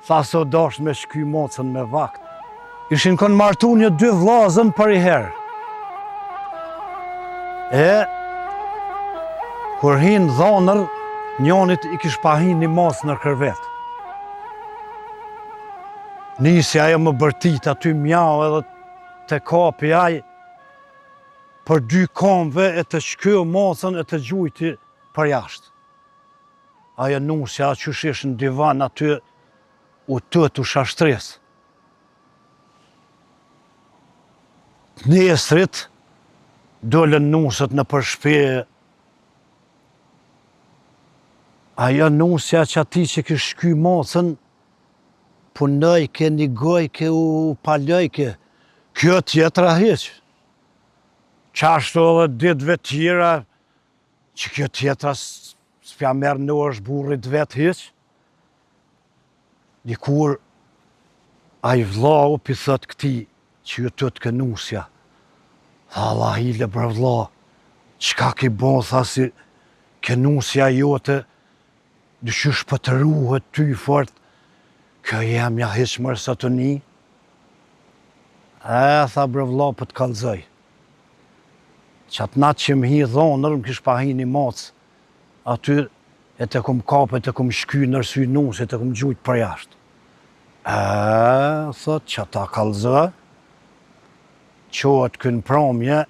Tha se o dash me shky mocën me vakt. Ishin kënë martu një 2 vllazën për i herë. Kur hinë dhonër, njonit i kish pahin një mocë në kërvet. Nisi ajo më bërtit aty mjau edhe të kapi aj për 2 komve e të shkyo mocën e të gjujti për jashtë. Ajo nusja qysh ish në divan aty u tët u shashtres. Nesrit dollën nusët në përshpe. Ajo nusja që ati që kish shky mocën, punojke, nigojke, u palojke. Kjo tjetra hiq. Qashtu edhe ditëve tjera, që kjo tjetra s'pja merë në është burrit vetë hiq. Dikur, a i vlau pi thët këti, që ju tëtë kënusja. Tha, Allah hile për vlau, qka ki bon, tha si kënusja jote, dyshysh për të ruhet ty fort, kjo jemja hiq mërë së të një. Tha bre vlau për të kalzoj. Që atë natë që më hi dhonër, më kish pa hi një mocë, aty e të kum kape, të kum shky nërsy nusë, e të kum gjujt për jashtë. Thot që ta kalzoj, qohet kënë promje,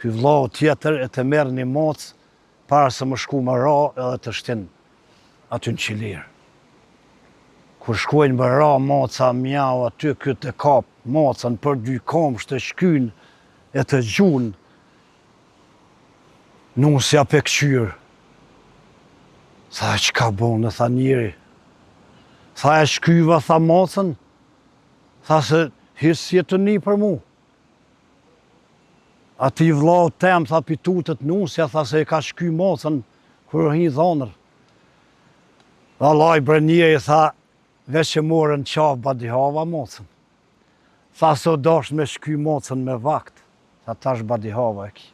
këj vlau tjetër e të merë një mocë, parë se më shku më ra edhe të shtin aty në qilirë. Kur shkojnë më ra moca mjau aty, këtë e kap mocën për 2 komsh të shkyn e të gjun, nusja pe këqyrë. Tha, që ka bonë, tha njëri. Tha, e shkyva, tha mocën, tha se hisë jetë një për mu. Ati vlau tem, tha pitutët nusja, tha se e ka shky mocën, kërë hi dhonër. Tha, laj bre njëri, tha, veç që morën qafë badihava mocën. Tha, se o dash me shky mocën me vakt, tha tash badihava e ki.